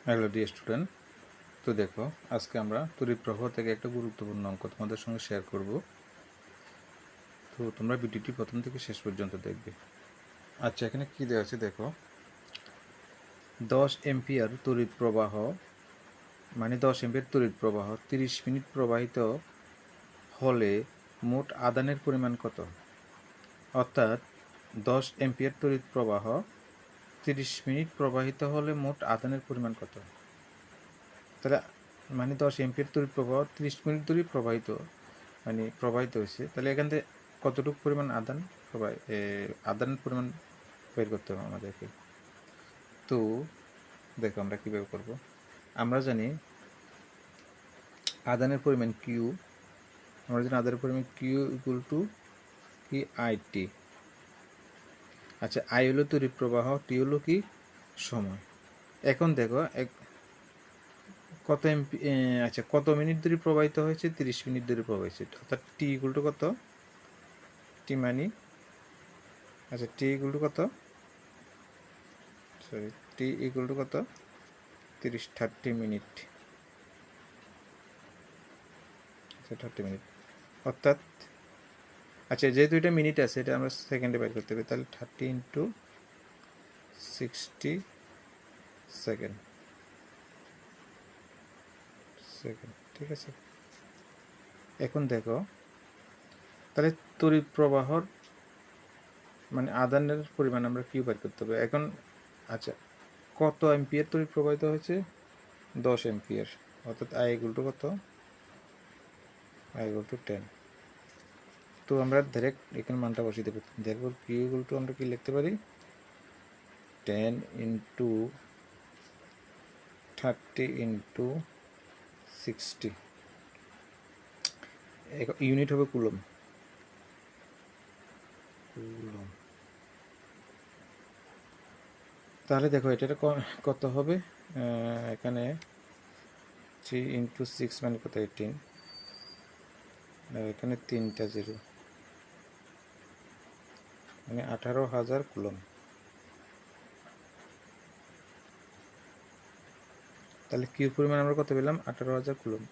Hello dear student, তো দেখো আজকে আমরা তড়িৎ প্রবাহ থেকে একটা গুরুত্বপূর্ণ অঙ্ক তোমাদের সঙ্গে শেয়ার করব। তো তোমরা ভিডিওটি প্রথম থেকে শেষ পর্যন্ত দেখবে। আচ্ছা, এখানে কি দেওয়া আছে দেখো, 10 এম্পিয়ার তড়িৎ প্রবাহ, মানে 10 এম্পিয়ার তড়িৎ প্রবাহ 30 মিনিট প্রবাহিত হলে মোট আদানের পরিমাণ কত? অর্থাৎ 10 এম্পিয়ার তড়িৎ প্রবাহ 30 মিনিট প্রবাহিত হলে মোট আদানের পরিমাণ কত? তাহলে মানে 10 এম্পিয়ার তড়িৎ প্রবাহ 30 মিনিট ধরে প্রবাহিত হয়েছে, তাহলে এখান থেকে কতটুকু পরিমাণ আদানের পরিমাণ বের করতে হবে আমাদেরকে। তো দেখো আমরা কীভাবে করব। আমরা জানি আদানের পরিমাণ কিউ, আদানের পরিমাণ কিউ ইকুয়াল টু কি আইটি। আচ্ছা, আই হলো তড়িৎ প্রবাহ, টি হলো কি সময়। এখন দেখো কত মিনিট ধরে প্রবাহিত হয়েছে? 30 মিনিট ধরে প্রবাহিত হয়েছে, অর্থাৎ টি ইকুয়াল টু কত? টি মানে টি ইকুয়াল টু কত? টি ইকুয়াল টু কত? 30 মিনিট। 30 মিনিট অর্থাৎ যেহেতু এটা মিনিট আছে, এটা আমরা সেকেন্ডে বের করতে হবে, তাহলে 30 ইন্টু 60 সেকেন্ড। ঠিক আছে। এখন দেখো তাহলে তড়িৎ প্রবাহর মানে আদানের পরিমাণ আমরা কি বের করতে হবে এখন। কত এম্পিয়ার তড়িৎ প্রবাহিত হয়েছে? 10 এম্পিয়ার, অর্থাৎ আই ইকুয়াল টু কত? I equal to 10। তো আমরা ডাইরেক্ট এখানে মানটা বসিয়ে দেবো। দেখো কিউ ইকুয়াল টু আমরা কি লিখতে পারি? 10 ইন্টু 30 ইন্টু 60, ইউনিট হবে কুলম। তাহলে দেখো এটা কত হবে, এখানে 3 ইন্টু 6 মানে কত? 18, এখানে 3টা 0 মানে 18,000 কুলম। তাহলে কিউর পরিমাণ আমরা কত পেলাম? 18,000 কুলম।